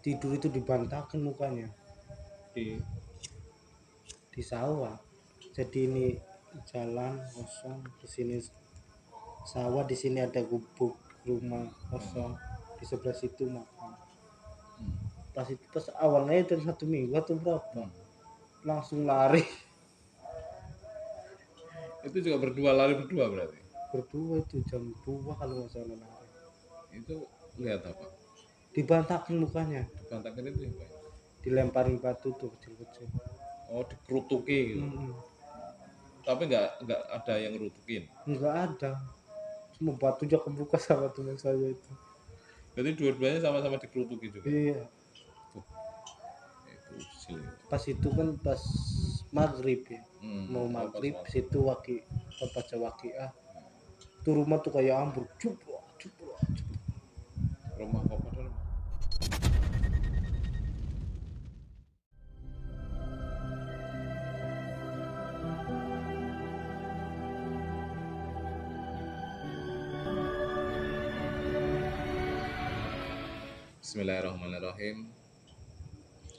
tidur itu dibantakin mukanya di sawah. Jadi ini jalan kosong, di sini sawah, di sini ada gubuk rumah kosong, di sebelah situ makan. Pas awalnya itu 1 minggu atau berapa, langsung lari. Itu juga lari berdua berarti? Berdua itu jam 2 kalau nggak salah lari. Itu lihat apa? Dibantakin mukanya, Dibantakin itu apa? dilemparin batu tuh kecil-kecil. Oh, dikerutuki gitu. Tapi nggak ada yang ngerutukin. Nggak ada, cuma batu aja kebuka sama teman saya itu. Jadi dua-duanya sama-sama dikerutuki juga. Iya. Itu usil. Pas itu kan pas maghrib ya, mau maghrib pas situ baca waqiah tuh rumah tuh kayak ambruk, cuplok. Rumah kok padahal. Bismillahirrahmanirrahim.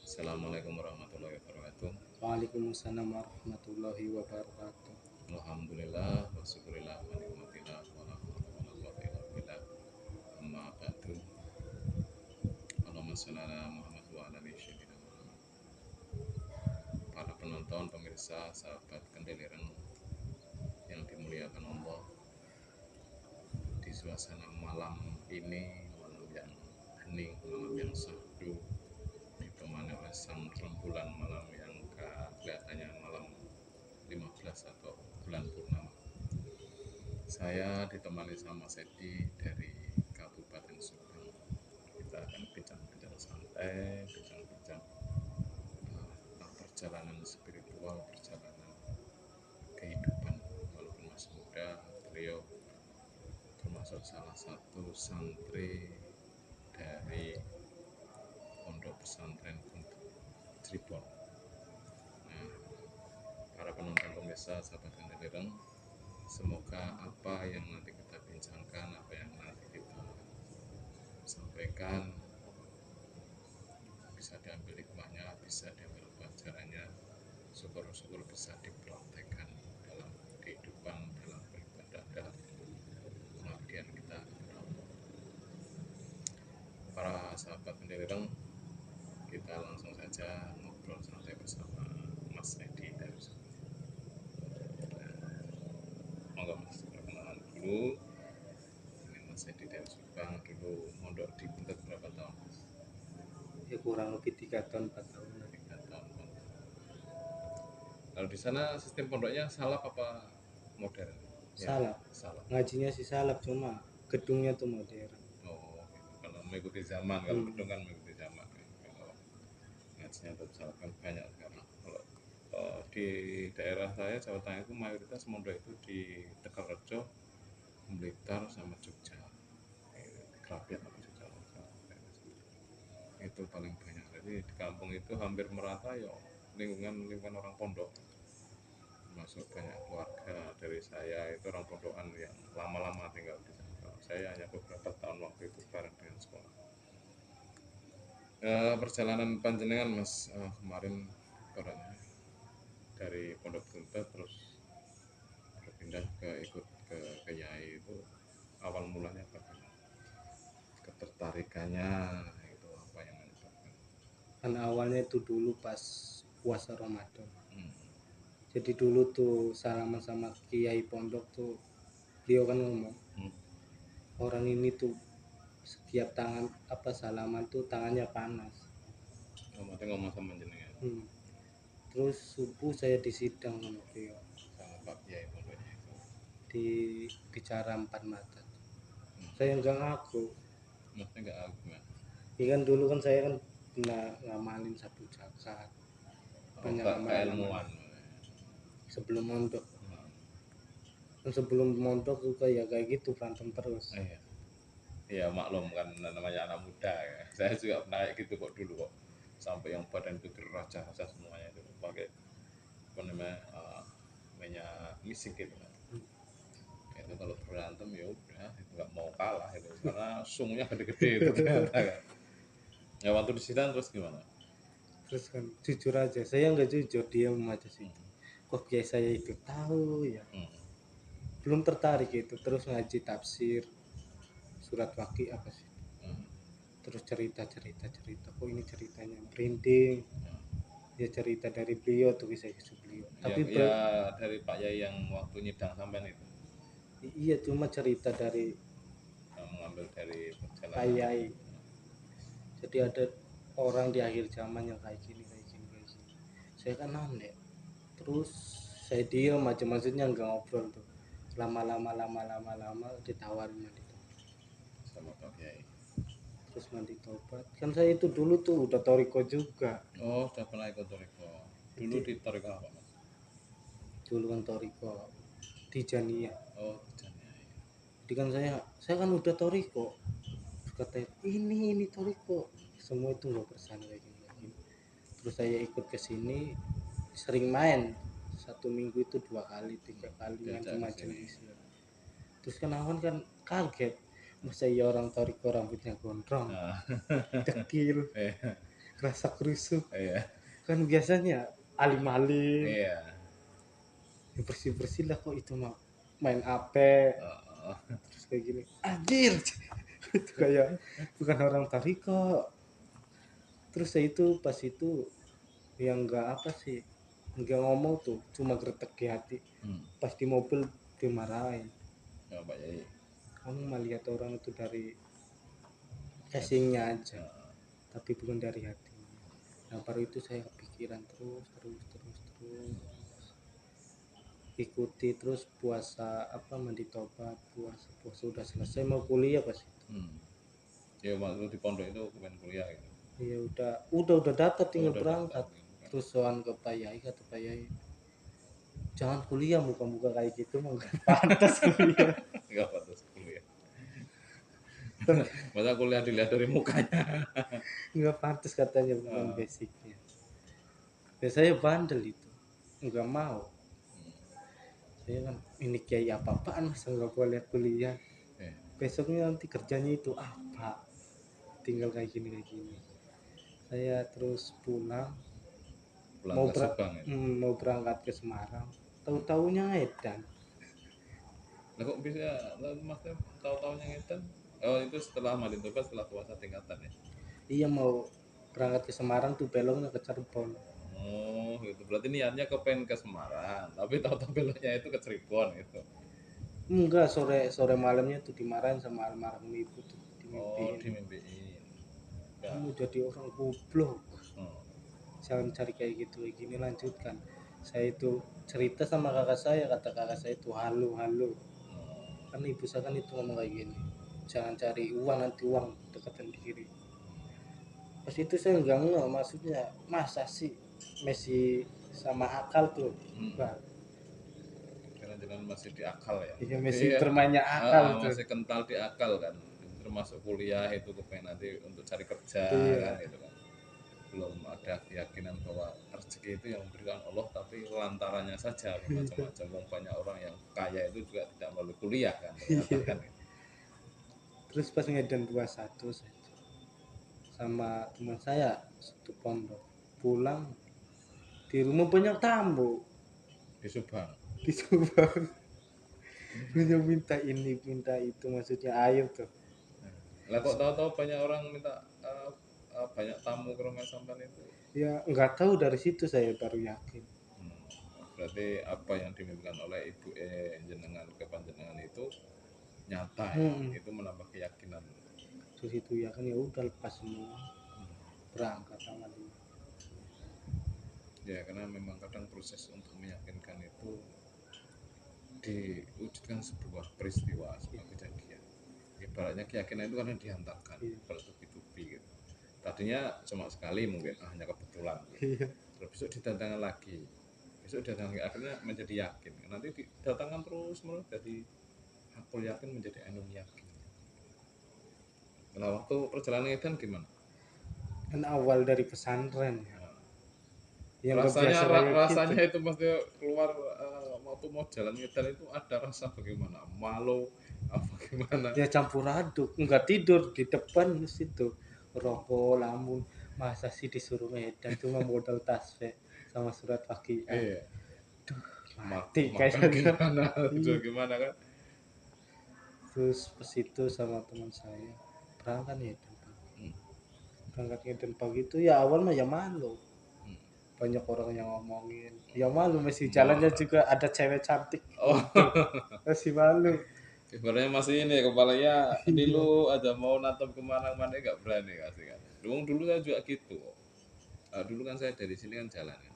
Assalamualaikum warahmatullahi wabarakatuh. Waalaikumsalam warahmatullahi wabarakatuh. Alhamdulillah wa syukurillah wa nikmatillah wa la haula wa la quwwata illa billah. Amma ba'du. Allahumma shalli ala Muhammad wa ala ali sayyidina Muhammad. Para penonton, pemirsa, sahabat Kendelireng yang dimuliakan Allah, di suasana malam ini, malam yang hening, malam yang syahdu, ditemani oleh sang rembulan, malam yang kelihatannya malam 15 atau bulan purnama. Saya ditemani sama Sedi dari Kabupaten Subang. Kita akan bincang-bincang santai, bincang-bincang tentang perjalanan spiritual, perjalanan kehidupan. Walaupun masih muda, beliau termasuk salah satu santri dari Pondok Pesantren Cirebon. Nah, para penonton pemirsa sahabat Kendelireng, semoga apa yang nanti kita bincangkan, apa yang nanti kita sampaikan bisa diambil hikmahnya, bisa diambil pelajarannya, syukur-syukur bisa dipraktekkan dalam kehidupan, dalam beribadah, dalam pengabdian kita kepada Allah. Para sahabat Kendelireng, kita langsung saja ngobrol santai bersama Mas Edi dari Subang. Monggo Mas, perkenalan dulu. Ini Mas Edi dari Subang, dulu mondok di Buntet berapa tahun Mas? Ya kurang lebih 3 tahun 4 tahun. 3 tahun. Kalau di sana sistem pondoknya salaf apa modern? Salaf. Ya, salaf. Ngajinya sih salaf, cuma gedungnya tuh modern. Oh, gitu. Kalau mengikuti zaman, kalau gedung kan mengikuti zaman. Kalau ngajinya tetap salaf kan banyak sekarang. Kalau di daerah saya Jawa Tengah itu mayoritas mondok itu di Tegalrejo, Blitar sama Jogja. Kerapian apa Jogja. Itu paling banyak. Jadi di kampung itu hampir merata ya lingkungan orang pondok. Masuk banyak keluarga dari saya itu orang pondokan yang lama-lama tinggal di sana. Saya hanya beberapa tahun waktu itu bareng dengan sekolah. Perjalanan panjenengan Mas kemarin ibaratnya dari Pondok Buntet terus berpindah ikut ke Yai, itu awal mulanya bagaimana? Ketertarikannya itu apa yang menyebabkan? Kan awalnya itu dulu pas puasa Ramadan. Jadi dulu tuh salaman sama kiai pondok tuh, beliau kan ngomong, orang ini tuh setiap salaman tuh tangannya panas. Ngomong sama jenengan. Terus subuh saya disidang sama beliau, sama Pak Kiai pondoknya itu, di bicara 4 mata. Saya nggak ngaku. Maksudnya nggak ngaku kan? Ya kan dulu kan saya kan ngamalin sabu zakat, banyak keilmuan sebelum mondok. Dan sebelum mondok juga ya kayak gitu, berantem terus. Iya maklum kan namanya anak muda ya. Saya juga pernah kayak gitu kok dulu kok, sampai yang badan itu dirajah-rajah semuanya itu pakai apa namanya minyak misik gitu kan. Itu kalau berantem ya udah itu nggak mau kalah itu karena sungnya gede-gede itu ternyata kan. Ya waktu di situ terus gimana? Terus kan jujur aja saya nggak jujur, diam aja Hmm. situ. Kok biasa saya itu tahu ya, Hmm. belum tertarik itu. Terus ngaji tafsir surat waki apa sih, Hmm. terus cerita kok ini ceritanya merinding. Ya cerita dari beliau tuh, kisah-kisah beliau, Ya, tapi ya dari Pak Yai yang waktu nyidang sampean itu, iya cuma cerita dari yang mengambil dari Pak perjalanan. Yai. Jadi ada orang di akhir zaman yang kayak gini kayak gini kayak gini. Saya kan aneh, terus saya diam aja, maksudnya nggak ngobrol tuh. Lama-lama ditawarin mandi tobat. Sama Pak Yai. Terus mandi tobat kan, saya itu dulu tuh udah toriko juga. Oh, sudah pernah ikut Toriko. Dulu Jadi di Toriko apa mas? dulu kan toriko Tijaniyah. Oh, Tijani. Jadi kan saya kan udah toriko, terus katanya ini toriko, semua itu nggak bersana kayak gini kayak gini. Terus saya ikut ke sini, sering main, 1 minggu itu 2 kali 3 kali main ke Diajak ke sini. majelis ya. Terus kan awan kan kaget, masa iya orang toriko rambutnya gondrong, Nah, dekil, iya, kerasa kerusuk. iya, Kan biasanya alim-alim, iya. ya bersih-bersih lah, kok itu mah main ape. Oh, Terus kayak gini, anjir. Itu kayak bukan orang toriko. Terus saya itu pas itu yang enggak apa sih, enggak ngomong tuh, cuma gretek di hati. hmm. Pas di mobil dimarahin, Ya, Pak Yai. kamu melihat orang itu dari casingnya aja, Nah, tapi bukan dari hatinya. Nah baru itu saya kepikiran terus ikuti terus puasa apa, mandi tobat, puasa puasa udah selesai mau kuliah pas itu. hmm. Ya waktu di pondok itu bukan kuliah gitu. Ya udah daftar, Oh, tinggal udah berangkat. daftar gitu kan. Terus soal ke Pak Yai, kata Pak Yai, jangan kuliah muka-muka kayak gitu mah nggak pantas kuliah. Enggak pantas kuliah. Masa kuliah dilihat dari mukanya. Nggak pantas katanya, bukan Ah, basicnya. Ya saya bandel itu, nggak mau. Saya kan ini kiai apa-apaan, masa nggak boleh kuliah. eh, Besoknya nanti kerjanya itu apa, tinggal kayak gini kayak gini. Saya terus pulang, pulang ke Subang itu. mau berangkat ke Semarang, tahu-taunya edan. Lah kok bisa maksudnya tahu-tahunya ngeten? Oh, itu setelah mandi tobat setelah puasa tingkatan ya. Iya mau berangkat ke Semarang tuh beloknya ke Cirebon. Oh, gitu. Berarti niatnya ke pengen ke Semarang, tapi tahu-tahu beloknya itu ke Cirebon gitu. Enggak, sore sore malamnya tuh dimarahin sama almarhum ibu tuh, Oh, dimimpiin, dimimpiin. Ya. kamu jadi orang goblok, Hmm. jangan cari kayak gitu kayak gini, lanjutkan. Saya itu cerita sama kakak saya, kata kakak saya itu halu halu, Hmm. kan ibu saya kan itu ngomong kayak gini, jangan cari uang, nanti uang dekatan diri. Pas itu saya nggak, maksudnya masa sih Messi sama akal tuh. Wah, Karena jalan masih di akal ya. iya Jadi Messi ya, bermainnya akal tuh. masih kental di akal kan. Termasuk kuliah itu kepengen nanti untuk cari kerja kan Iya. gitu kan. Belum ada keyakinan bahwa rezeki itu yang memberikan Allah, tapi lantarannya saja bermacam-macam. Banyak orang yang kaya itu juga tidak melalui kuliah kan ternyata Iya. kan. Terus pas ngedan 21 saja sama teman saya satu pondok, pulang di rumah banyak tamu Di Subang. di Subang. Banyak minta ini minta itu, maksudnya air tuh. Lah kok tahu-tahu banyak orang minta banyak tamu ke rumah sampean itu. Ya nggak tahu, dari situ saya baru yakin. Hmm, berarti apa yang dimimpikan oleh ibu jenengan ke panjenengan itu nyata ya. Itu menambah keyakinan. Terus itu ya kan, ya udah lepas semua, berangkat tanggal 5. Ya karena memang kadang proses untuk meyakinkan itu diwujudkan sebuah peristiwa, sebuah kejadian. Ibaratnya keyakinan itu kan dihantarkan Iya. bertubi-tubi gitu. Tadinya cuma sekali mungkin hanya kebetulan. Iya. Terus besok didatangkan lagi, besok didatangkan, akhirnya menjadi yakin. Nanti didatangkan terus menerus, jadi aku yakin menjadi ainun yakin. Nah waktu perjalanan itu gimana? Kan awal dari pesantren ya, yang nggak Rasanya biasa kayak rasanya gitu. itu mesti keluar waktu mau jalan ngedan itu ada rasa bagaimana? Malu apa gimana? Ya campur aduk, nggak tidur di depan terus itu rokok lamun masa sih disuruh Medan cuma modal tasbih sama surat Waqiah. Iya. Mati Makan kayaknya. gimana? Tidur Iya. gimana kan? Terus pas itu sama teman saya berangkat Medan pagi. Hmm. Berangkat Medan pagi itu ya awal mah ya malu. Hmm. Banyak orang yang ngomongin. Ya malu masih Ma- jalannya juga ada cewek cantik. Oh, Masih malu. ibaratnya masih ini kepalanya Iya. dulu aja mau natap kemana-mana nggak berani kasih kan. Dulu saya juga gitu. Dulu kan saya dari sini kan jalan kan,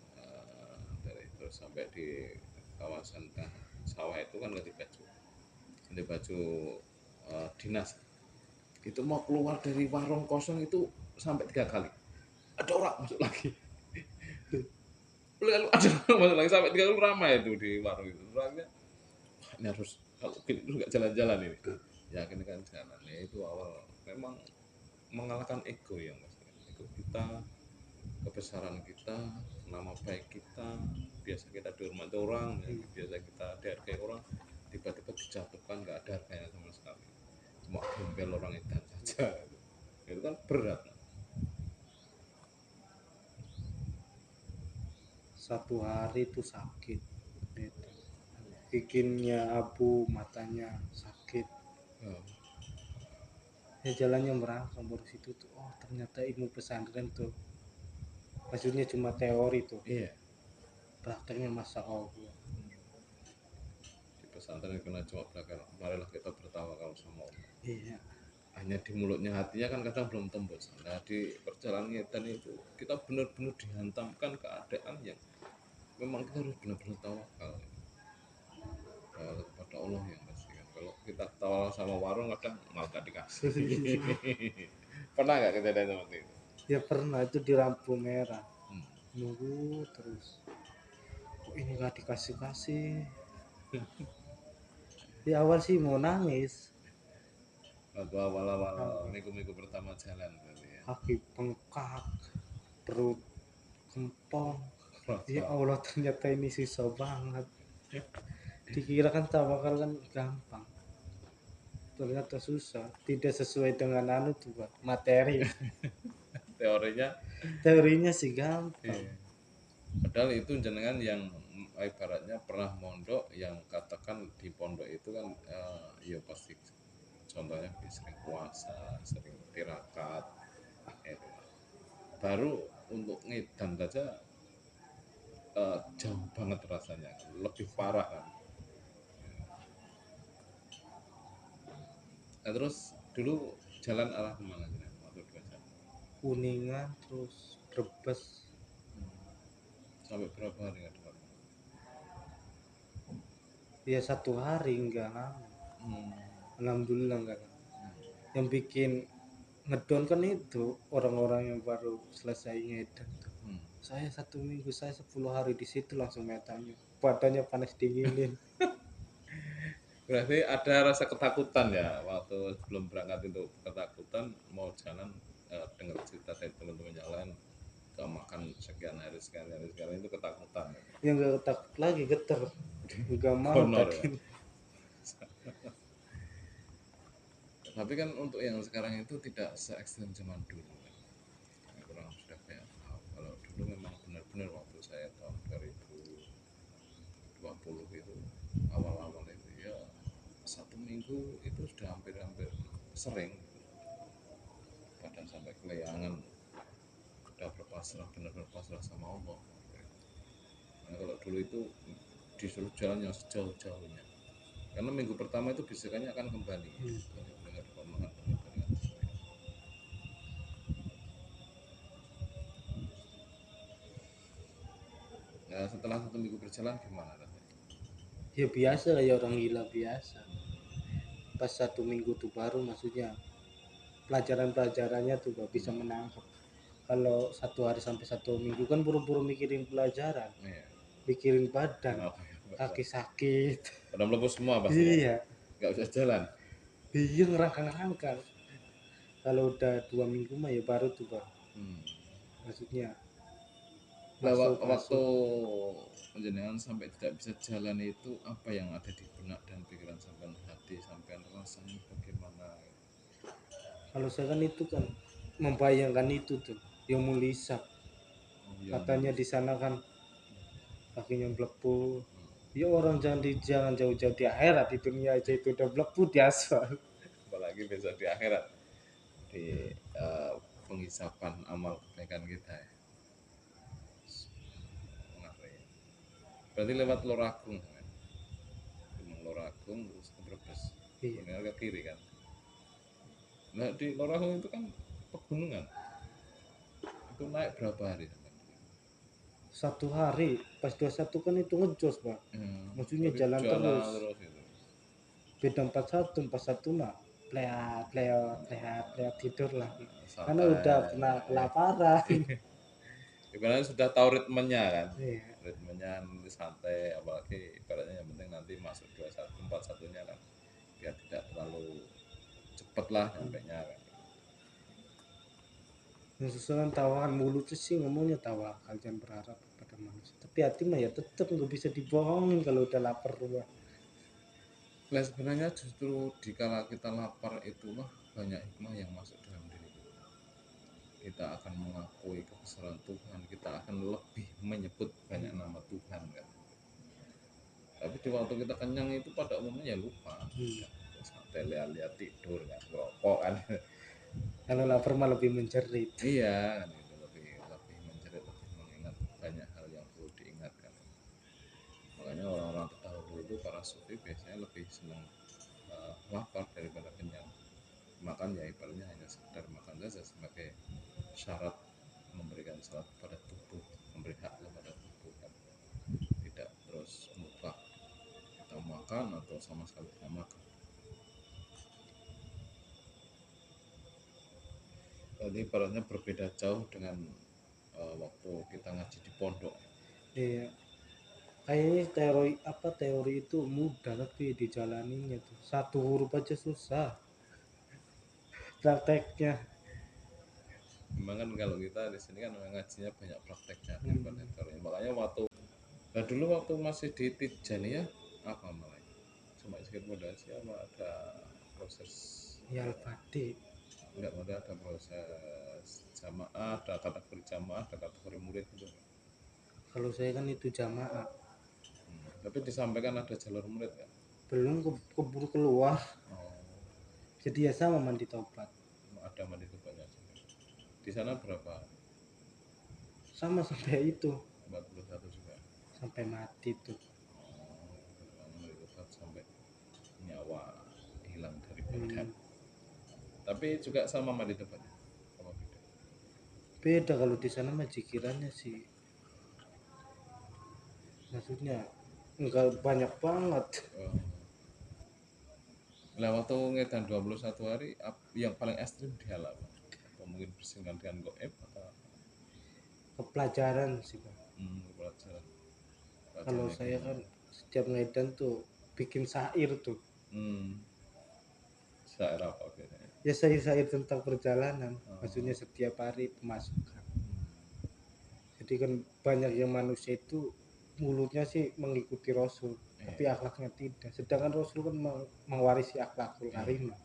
dari terus sampai di kawasan sawah itu kan ganti baju dinas. Itu mau keluar dari warung kosong itu sampai 3 kali. Ada orang masuk lagi. Lalu ada orang masuk lagi sampai 3 kali ramai itu di warung itu. Orangnya ini harus kalau gini terus nggak jalan-jalan ini. Ya akhirnya kan jalan. Ya itu awal memang mengalahkan ego ya mas. Ego kita, kebesaran kita, nama baik kita, biasa kita dihormati orang, ya, biasa kita dihargai orang, tiba-tiba dijatuhkan nggak ada harganya sama sekali. Cuma gembel orang edan saja. Itu kan berat. Satu hari itu sakit. Gitu. Bikinnya abu, matanya sakit. Ya, Ya jalannya merangkang baru situ tuh. Oh ternyata ilmu pesantren tuh. Maksudnya cuma teori tuh. iya. Prakteknya masa Allah. Di pesantren kena cuma belakang. Marilah kita bertawakal sama Allah. Iya. Hanya di mulutnya, hatinya kan kadang belum tembus. Nah di perjalanan ngedan itu kita benar-benar dihantamkan keadaan yang memang kita harus benar-benar tawakal kepada Allah yang pasti kan. Kalau kita tawakal sama warung kadang malah gak dikasih. Pernah nggak kejadian seperti itu? Ya pernah itu di lampu merah. Hmm. Nunggu terus. Kok ini gak dikasih-kasih. Di awal sih mau nangis. Waktu awal-awal minggu-minggu pertama jalan berarti ya. Kaki bengkak. Perut kempong. Ya Rasa. Allah ternyata ini susah banget. Dikira kan tawakal kan gampang. Ternyata susah. Tidak sesuai dengan anu tuh Pak, materi. Teorinya Teorinya sih gampang. iya. Padahal itu jenengan yang ibaratnya pernah mondok, yang katakan di pondok itu kan ya pasti contohnya sering puasa, sering tirakat, itu. Baru untuk ngedan saja jauh banget rasanya, lebih parah kan. Nah, terus dulu jalan arah kemana nih waktu dua jam? Kuningan terus Brebes. Sampai berapa hari nggak dapat? Ya satu hari enggak lama. Hmm. Alhamdulillah enggak lama. Yang bikin ngedon kan itu orang-orang yang baru selesai ngedan. Hmm. Saya 1 minggu, saya 10 hari di situ langsung metanya. Badannya panas dinginin. Berarti ada rasa ketakutan ya waktu sebelum berangkat, itu ketakutan mau jalan, dengar cerita dari teman-teman yang lain gak makan sekian hari itu ketakutan. Yang enggak takut lagi geter. Enggak mau Honor ya. tadi. Tapi kan untuk yang sekarang itu tidak se ekstrem zaman dulu kan. Ya, kurang sudah kayak tahu. Kalau dulu memang benar-benar waktu saya tahun 2020 itu awal-awal itu ya 1 minggu itu sudah hampir-hampir sering badan sampai kelayangan, udah berpasrah, benar-benar pasrah sama Allah. Nah, kalau dulu itu disuruh jalan yang sejauh-jauhnya, karena minggu pertama itu bisikannya akan kembali. Dengar omongan teman-teman. Nah, setelah 1 minggu berjalan gimana rasanya? Ya biasa kayak orang gila biasa. Pas 1 minggu tuh baru maksudnya pelajaran-pelajarannya tuh gak bisa menangkap. Kalau 1 hari sampai 1 minggu kan buru-buru mikirin pelajaran, Iya. mikirin badan, Kenapa ya? kaki sakit. Udah melepuh semua pasti ya? Iya, Nggak bisa jalan. iya ngerangkang-rangkang. Kalau udah 2 minggu mah ya baru tuh Bang. Maksudnya Nah, masuk waktu penjenengan sampai tidak bisa jalan itu apa yang ada di benak dan pikiran sampean, hati sampean, rasanya bagaimana? kalau saya kan itu kan membayangkan itu tuh yang mulisap. yang Katanya di sana kan kakinya melepuh. Ya orang jangan jauh-jauh di akhirat, di dunia aja itu udah melepuh di aspal. apalagi besok di akhirat di penghisapan amal kebaikan kita ya. Ngeri. Berarti lewat Loragung kan? Gunung Loragung terus ke Brebes. Iya. Kemudian ke kiri kan. Nah di Loragung itu kan pegunungan. Itu naik berapa hari? 1 hari pas 21 kan itu ngejos Pak, maksudnya Berarti jalan terus. terus itu. Beda 41 mah pleat pleot pleat pleot tidur lagi karena udah Santai. pernah kelaparan. Ibaratnya sudah tahu ritmenya kan. Iya. Ritmenya nanti santai, apalagi ibaratnya yang penting nanti masuk 21 41-nya kan biar tidak terlalu cepet lah nyampainya kan. Yang susulan tawakan mulut sih ngomongnya tawakal, jangan berharap pada manusia, tapi hati mah ya tetap nggak bisa dibohongin kalau udah lapar Pak. Nah sebenarnya justru dikala kita lapar itulah banyak hikmah yang masuk dalam diri kita. Kita akan mengakui kebesaran Tuhan, kita akan lebih menyebut banyak nama Tuhan kan. Tapi di waktu kita kenyang itu pada umumnya ya lupa. Santai lihat tidur kan, rokok kan. Kalau lapar mah lebih menjerit. Iya kan itu lebih menjerit, lebih mengingat banyak hal yang perlu diingatkan. Makanya orang-orang terdahulu itu para sufi biasanya lebih senang lapar daripada kenyang. Makan ya ibaratnya hanya sekedar makan saja sebagai syarat memberikan syarat pada tubuh, memberi hak kepada tubuh kan. Tidak terus mutlak kita makan atau sama sekali tidak makan. Jadi ibaratnya berbeda jauh dengan waktu kita ngaji di pondok. Iya, kayaknya teori itu mudah tapi dijalaninya tuh satu huruf aja susah prakteknya. Memang kan kalau kita di sini kan ngajinya banyak prakteknya daripada teorinya. Makanya dulu waktu masih di Tijaniyah apa malah cuma sedikit modasi apa ada proses Ya Al-Fatih enggak ada proses jamaah, ada kategori jamaah, ada kategori murid gitu. kalau saya kan itu jamaah. Tapi disampaikan ada jalur murid kan. Belum keburu keluar. Oh, Jadi ya sama mandi taubat. ada mandi banyak. Di sana berapa? Sama sampai itu. 41 juga. Sampai mati tuh. Oh, sampai nyawa hilang dari badan. Tapi juga sama mandi tempatnya. Sama beda. Beda kalau di sana mah jikirannya sih. Maksudnya enggak banyak banget. Nah waktu ngedan 21 hari yang paling ekstrim di hal apa? Atau mungkin bersinggungan dengan goib atau Kepelajaran sih Pak. pelajaran. Kalau saya kan setiap ngedan tuh bikin syair tuh. Syair apa biasanya? Ya syair-syair tentang perjalanan. Maksudnya setiap hari pemasukan. Jadi kan banyak yang manusia itu mulutnya sih mengikuti Rasul, tapi akhlaknya tidak. Sedangkan Rasul kan mewarisi akhlakul karimah.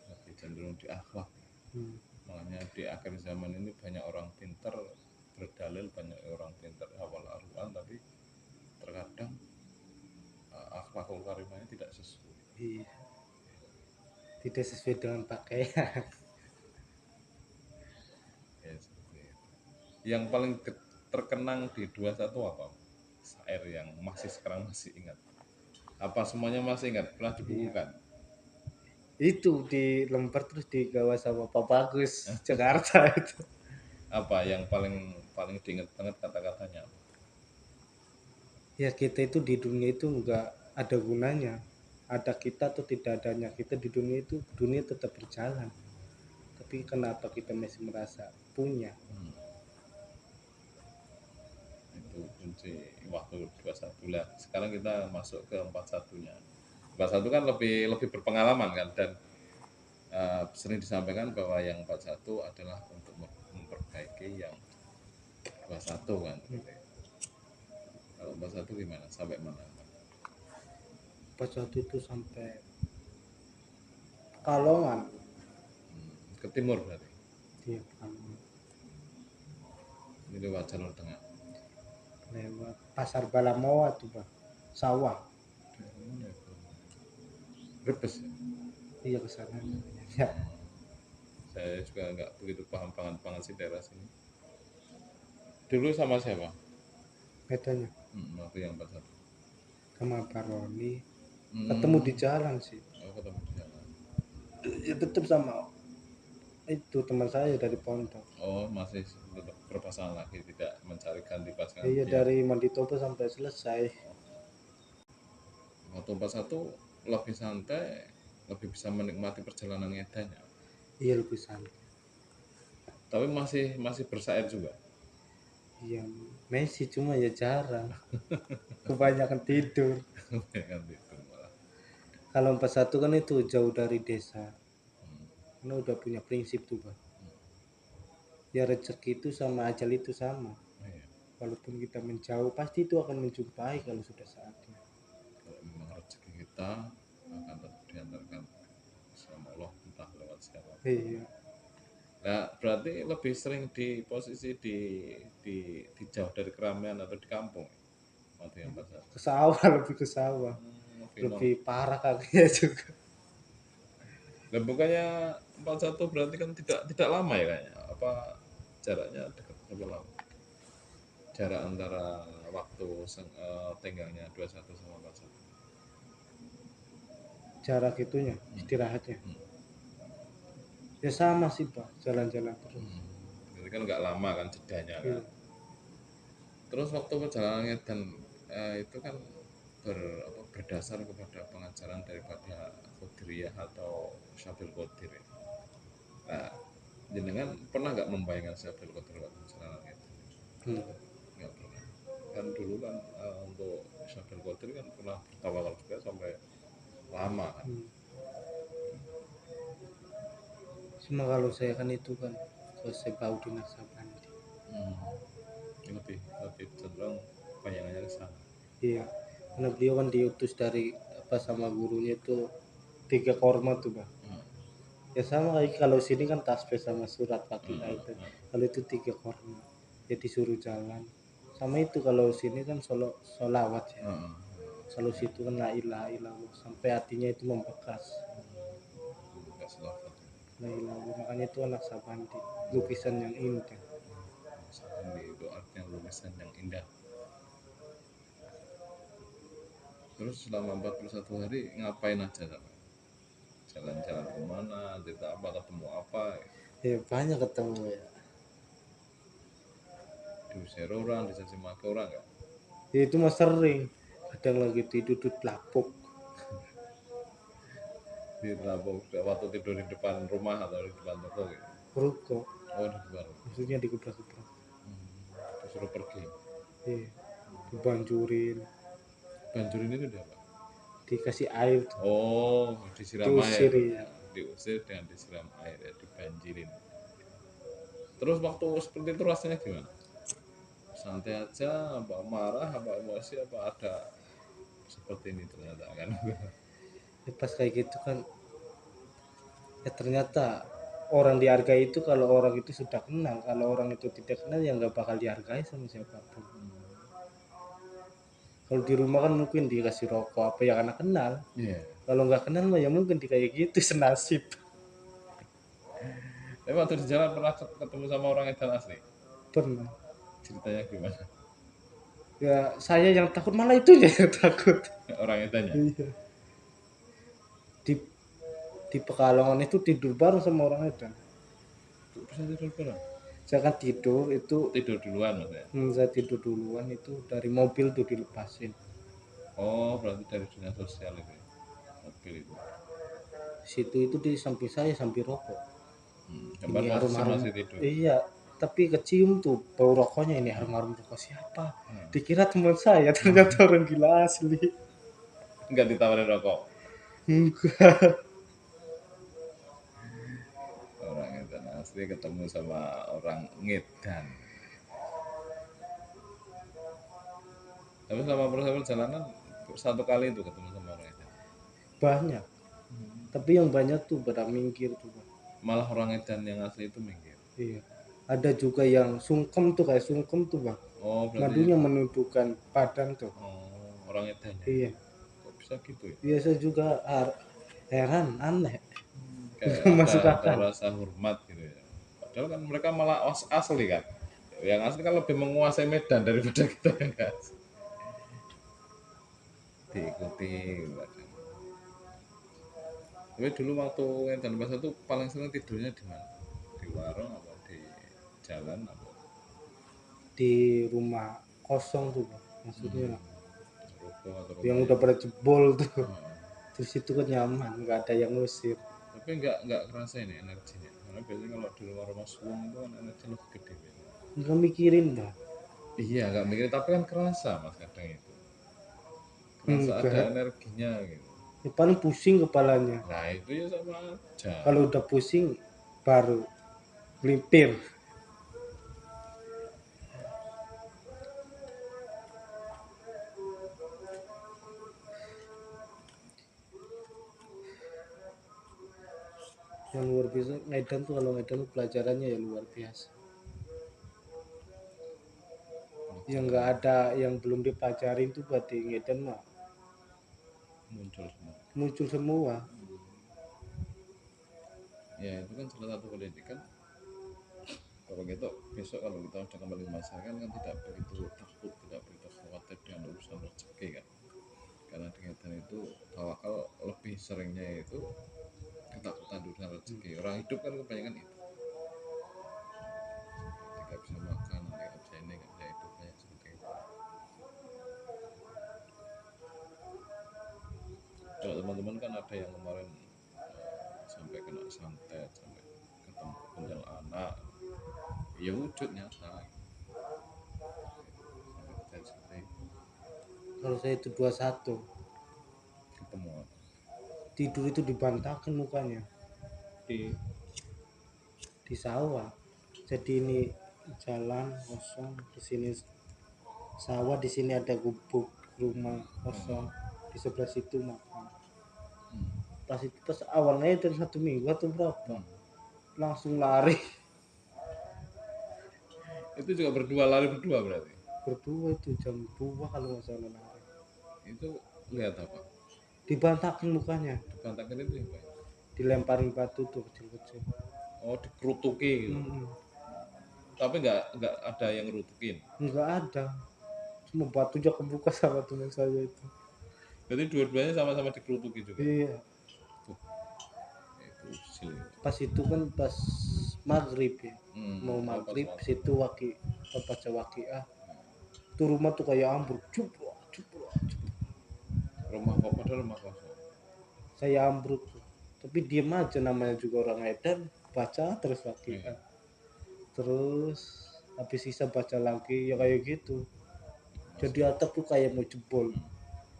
Lebih cenderung di akhlak. Makanya di akhir zaman ini banyak orang pintar berdalil, banyak orang pintar hafal Al-Quran, tapi terkadang akhlakul karimahnya tidak sesuai. Iya. Tidak sesuai dengan pakaian. Ya, yang paling terkenang di 21 apa? Syair yang sekarang masih ingat. Apa semuanya masih ingat? Pernah dibukukan? Itu di lembar terus digawa sama Pak Bagus Jakarta itu. Apa yang paling diingat banget kata-katanya? Ya kita itu di dunia itu enggak ada gunanya. Ada kita atau tidak adanya kita di dunia itu, dunia tetap berjalan. Tapi kenapa kita masih merasa punya? Itu kunci waktu 21 lah. Sekarang kita masuk ke 41-nya. 41 kan lebih berpengalaman kan, dan sering disampaikan bahwa yang 41 adalah untuk memperbaiki yang 21 kan. Kalau 41 gimana? Sampai mana? 41 itu sampai Kalongan. Ke timur berarti. Iya, Pekalongan. Ini lewat jalur tengah. Lewat Pasar Balamoa tuh Bang, sawah. Daerah mana ya? Brebes ya? Iya ke sana. Ya, Saya juga nggak begitu paham pangan sih daerah sini. Dulu sama siapa? bedanya Waktu yang 41. sama Baroni ketemu Hmm, di jalan sih. oh ketemu di sana. Ya tetap sama itu teman saya dari pondok. Oh masih tetap berpasangan lagi, tidak mencari ganti pasangan Iya dia. dari Manditopo sampai selesai. Waktu 41 lebih santai, lebih bisa menikmati perjalanan edannya. Iya lebih santai. Tapi masih bersair juga. Iya Messi cuma ya jarang. Kebanyakan tidur. Kan itu malah. Kalau 41 kan itu jauh dari desa. Hmm, Karena udah punya prinsip tuh Bang. Ya rezeki itu sama ajal itu sama. iya. Walaupun kita menjauh pasti itu akan menjumpai kalau sudah saatnya. Kalau memang rezeki kita akan tetap diantarkan sama Allah entah lewat siapa. Iya. Nah, berarti lebih sering di posisi di jauh dari keramaian atau di kampung waktu yang 41. Ke sawah lebih ke sawah. Lebih Lebih parah kakinya juga. Dan bukannya 41 berarti kan tidak lama ya kayaknya. Apa jaraknya dekat berapa lama? Jarak antara waktu tenggangnya 21 sama 41. Jarak itunya istirahatnya. Hmm. Ya sama sih Pak, jalan-jalan terus. Jadi kan nggak lama kan jedanya Iya. kan. Terus waktu perjalanannya dan itu kan berdasar kepada pengajaran daripada Qadiriyah atau Syabil Qadir. Nah, jenengan pernah nggak membayangkan Syabil Qadir waktu perjalanan itu? Nggak pernah. Kan dulu kan untuk Syabil Qadir kan pernah bertawakal juga sampai lama kan. Cuma kalau saya kan itu kan selesai bau di Naksabandi. Lebih cenderung bayangannya ke sana. Iya, karena beliau kan diutus dari apa sama gurunya itu 3 korma tuh Bang. Ya sama kayak kalau sini kan tasbih sama surat Fatihah itu. Kalau itu 3 korma. Jadi suruh jalan. Sama itu kalau sini kan solawat ya. Kalau situ kan la ilaha illallah sampai hatinya itu membekas. Nggak selafat. La ilaha illallah. Makanya itu anak Sabandi, lukisan yang indah. Sabandi itu artinya lukisan yang indah. Terus selama 41 hari ngapain aja sampai? Jalan-jalan kemana, cerita apa, ketemu apa? Ya banyak ketemu ya. Diusir orang, dicaci maki orang nggak? Ya itu mah sering. Kadang lagi tidur di pelapuk. Di Lampung waktu tidur di depan rumah atau di depan toko gitu? Ruko. Oh di depan. Maksudnya digebrak-gebrak. Disuruh pergi. Iya. Dibanjurin. Banjurin itu dia apa? Dikasih air. Oh disiram Diusir air. ya. Diusir dan disiram air ya, dibanjirin. Terus waktu seperti itu rasanya gimana? Santai aja, apa marah, apa emosi, apa ada seperti ini ternyata kan? Ya, pas kayak gitu kan ya ternyata orang dihargai itu kalau orang itu sudah kenal. Kalau orang itu tidak kenal ya nggak bakal dihargai sama siapapun. Kalau di rumah kan mungkin dikasih rokok apa ya karena kenal. Iya. Kalau nggak kenal mah ya mungkin kayak gitu senasib. Tapi waktu di jalan pernah ketemu sama orang edan asli? Pernah. Ceritanya gimana? Ya saya yang takut malah itu yang takut. Orang edannya? Iya. Di Pekalongan itu tidur bareng sama orang edan. Bisa tidur bareng? Saya kan tidur itu Tidur duluan maksudnya? saya tidur duluan itu dari mobil tuh dilepasin. Oh berarti dari dinas sosial itu ya? Mobil itu. Situ itu di samping saya sambil rokok. Gambar masih tidur? Iya, tapi kecium tuh bau rokoknya ini harum-harum rokok siapa? Dikira teman saya, ternyata orang gila asli. Enggak ditawarin rokok? Enggak. Orang edan asli ketemu sama orang ngedan. Tapi selama proses perjalanan satu kali itu ketemu sama orang edan? Banyak. Tapi yang banyak tuh pada minggir tuh. Malah orang edan yang asli itu minggir? Iya. Ada juga yang sungkem tuh, kayak sungkem tuh bang. Oh berarti Madunya menunjukkan Padang tuh. orang edannya. Iya. Kok bisa gitu ya? Biasa juga heran, aneh. Kayak Nggak ada masuk ada akal. rasa hormat gitu ya. Padahal kan mereka malah asli kan. Yang asli kan lebih menguasai Medan daripada kita yang nggak asli. Diikuti kadang. Tapi dulu waktu Edan Pasar tuh paling sering tidurnya di mana? Di warung atau di jalan atau Di rumah kosong tuh bang. Maksudnya ruko atau yang rumah udah yang pada jebol tuh. oh. Terus itu kan nyaman, nggak ada yang ngusir. Tapi nggak kerasa ini energinya. Karena biasanya kalau di rumah-rumah suwung itu kan energi lebih gede biasanya. Nggak mikirin bang. Iya, nggak mikir tapi kan kerasa mas kadang itu. Kerasa ada Enggak. energinya gitu. Ya, paling pusing kepalanya. Nah itu ya sama aja. Kalau udah pusing baru melipir. Yang luar biasa Medan tuh, kalau Medan tuh pelajarannya ya luar biasa. Yang nggak ada yang belum dipelajarin tuh berarti Medan mah Muncul semua. muncul semua. Ya itu kan salah satu pendidikan. Kalau gitu besok kalau kita udah kembali ke masyarakat kan tidak begitu takut, tidak begitu khawatir dengan urusan rezeki kan. Karena di Medan itu tawakal lebih seringnya itu ketakutan urusan rezeki. Orang hidup kan kebanyakan itu. Tidak bisa makan, tidak bisa ini, tidak bisa itu, banyak seperti itu. Kalau teman-teman kan ada yang kemarin sampai kena santet, sampai ketemu penjal anak, ya wujud nyata. Sampai seperti itu. Kalau saya itu 21 Ketemu tidur itu dibantahkan mukanya di di sawah. Jadi ini jalan kosong, di sini sawah, di sini ada gubuk rumah kosong, di sebelah situ makan. Pas itu pas awalnya dari 1 minggu atau berapa langsung lari. itu juga berdua lari berdua berarti. Berdua itu jam 2 kalau nggak salah lari. Itu lihat apa? Dibantahkan mukanya, Dibantakan itu apa? dilemparin batu tuh kecil-kecil. Oh dikerutuki gitu. Tapi nggak ada yang ngerutukin. Nggak ada, cuma batu aja kebuka sama teman saya itu. Berarti dua-duanya sama-sama dikerutuki juga. Iya. Itu usil. Pas itu kan pas maghrib ya, mau Pas maghrib waktu. situ baca wakiah tuh, rumah tuh kayak ambruk, cuplok. Rumah kok padahal rumah kosong. Saya ambruk tuh, tapi diem aja, namanya juga orang Medan, baca terus wakiah. Terus habis sisa baca lagi ya kayak gitu. Jadi atap tuh kayak mau jebol.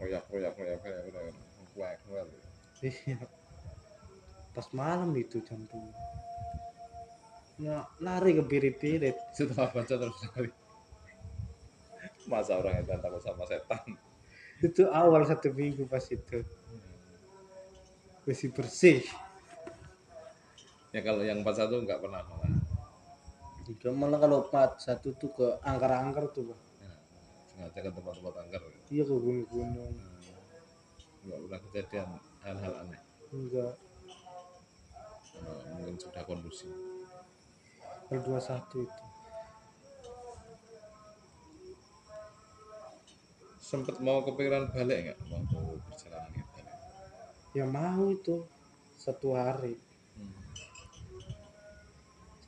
Koyak. Iya. Pas malam itu jam 2 ya lari ke birit-birit. Setelah baca terus lari. Masa orang itu takut sama setan. Itu awal 1 minggu pas itu bersih bersih. Ya kalau yang 41 nggak pernah malah. Malah kalau 41 tuh ke angker-angker tuh bang. Ya, sengaja ke tempat-tempat angker. Iya, ke gunung-gunung. Nggak pernah kejadian hal-hal aneh. Enggak. Mungkin sudah kondusif. Kalau 21 itu Sempet mau kepikiran balik nggak waktu perjalanan kita? ya mau itu 1 hari.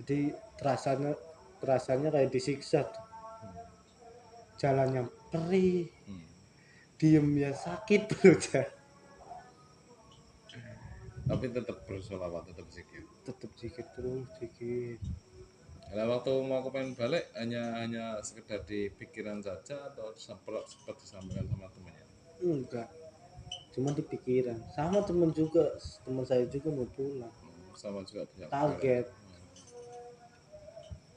Jadi terasanya kayak disiksa tuh. Jalannya perih, diemnya sakit perutnya. Tapi tetap bersolawat, tetap zikir. Tetap zikir terus, zikir. Nah, waktu mau kepengen balik hanya sekedar di pikiran saja atau sempat disampaikan sama temannya? Enggak, cuma di pikiran. Sama teman saya juga mau pulang. Sama juga punya Kaget.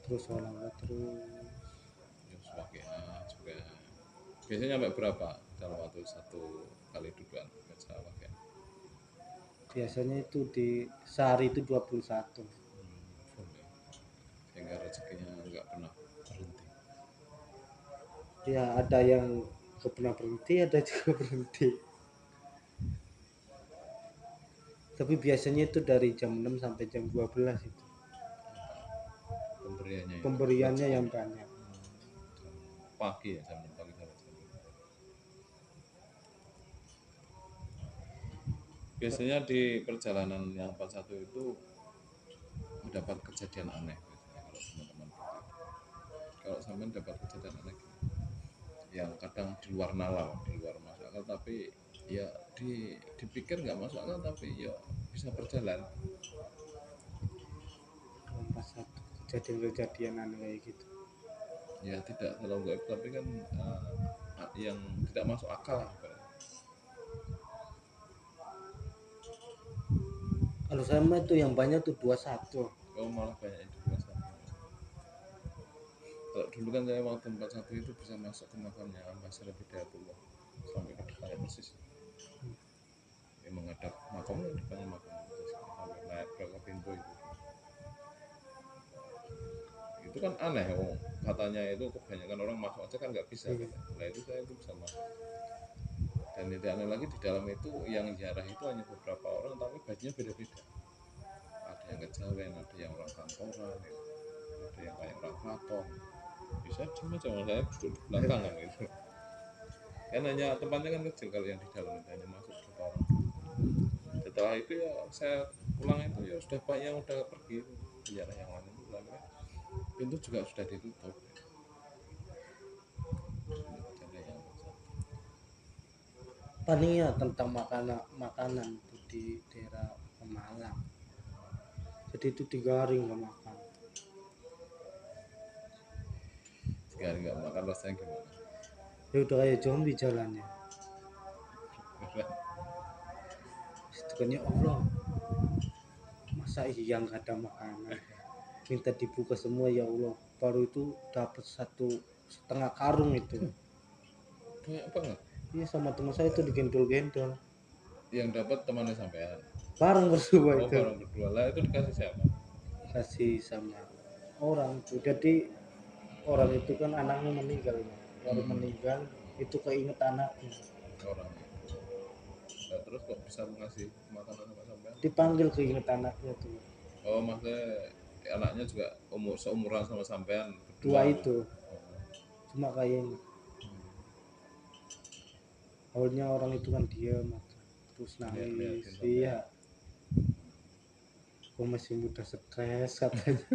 Terus sholawat terus. Ya, sebagai juga. Biasanya sampai berapa dalam waktu 1 kali dudukan baca wakil? Biasanya itu di sehari itu 21. sehingga rezekinya nggak pernah berhenti. Ya ada yang gak pernah berhenti, ada juga berhenti. Tapi biasanya itu dari jam 6 sampai jam 12 itu Pemberiannya itu pemberiannya yang rezekinya. banyak. Jam pagi ya, jam 6 pagi sampai jam 12. Biasanya di perjalanan yang 41 itu mendapat kejadian aneh biasanya kalau teman-teman begitu. Kalau sampean dapat kejadian aneh gimana? Yang kadang di luar nalar, di luar masuk akal, tapi ya dipikir nggak masuk akal, tapi ya bisa berjalan. Pas satu kejadian-kejadian aneh kayak gitu. Ya tidak terlalu gaib, tapi kan yang tidak masuk akal lah ibaratnya. Kalau sama itu yang banyak tuh 21. Oh malah banyak itu 21. Kalau dulu kan saya waktu 41 itu bisa masuk ke makamnya Mbah Saleh Hidayatullah sampai ke depannya persis. Ya, menghadap makamnya, depannya makam persis, sampai naik berapa pintu itu kan aneh. Oh katanya itu kebanyakan orang masuk aja kan nggak bisa Iya. katanya. Nah itu saya itu bisa masuk, dan tidak aneh lagi di dalam itu yang ziarah itu hanya beberapa orang tapi bajunya beda-beda. Ada yang kejawen, ada yang orang kantoran, ada yang kayak orang keraton. Bisa cuma saya duduk di belakang kan gitu. Kan hanya tempatnya kan kecil, kalau yang di dalam itu hanya masuk berapa orang. Setelah itu ya saya pulang itu ya sudah banyak yang udah pergi ziarah yang lain itu, akhirnya pintu juga sudah ditutup. Paling ya tentang makanan tuh di daerah Pemalang. Jadi itu 3 hari nggak makan. 3 hari nggak makan rasanya gimana? Ya udah kayak zombie jalannya. Itu kan ya Allah, masa iya nggak ada makanan? Minta dibuka semua ya Allah. Baru itu dapat 1,5 karung itu. Banyak banget. Iya sama teman saya itu digendol-gendol. Yang dapat temannya sampean. Bareng berdua Oh itu. barang berdua lah, itu dikasih siapa? Kasih sama orang tuh. Jadi orang itu kan anaknya meninggal. Baru meninggal itu keinget anaknya. Orang. Nah, terus kok bisa mengasih makanan sama sampean? Dipanggil keinget anaknya tuh. Oh maksudnya anaknya juga seumuran sama sampean Dua berdua. itu. Cuma kayaknya awalnya orang itu kan diam terus nangis. Iya. Aku masih muda stres katanya.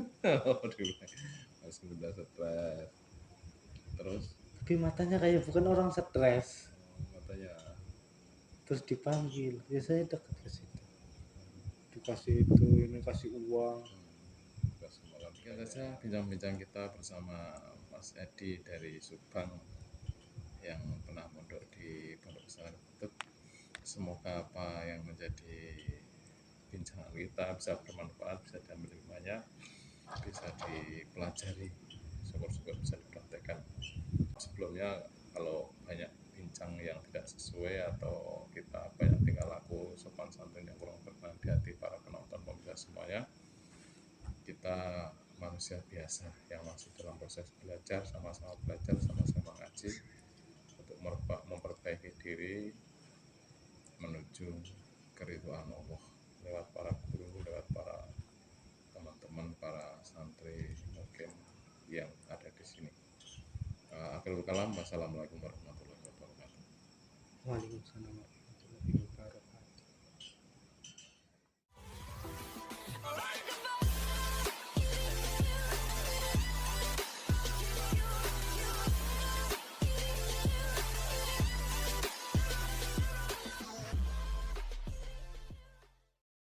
Oh dulu masih muda stres. Terus Tapi matanya kayak bukan orang stres. matanya Terus dipanggil. Ya saya dekat ke situ. Dikasih itu, ini kasih uang. Mungkin saja bincang-bincang kita bersama Mas Edi dari Subang yang pernah mondok di Pondok Pesantren Butut. Semoga apa yang menjadi bincangan kita bisa bermanfaat, bisa diambil hikmahnya, bisa dipelajari, syukur-syukur bisa dipraktekkan. Sebelumnya kalau banyak bincang yang tidak sesuai atau kita banyak tingkah laku sopan santun yang kurang berkenan di hati para penonton pemirsa semuanya, kita manusia biasa yang masih dalam proses belajar, sama-sama belajar, sama-sama ngaji untuk memperbaiki diri menuju keridhaan Allah lewat para guru, lewat para teman-teman, para santri mungkin yang ada di sini. Akhirul kalam, wassalamualaikum warahmatullahi wabarakatuh. Waalaikumsalam warahmatullahi wabarakatuh.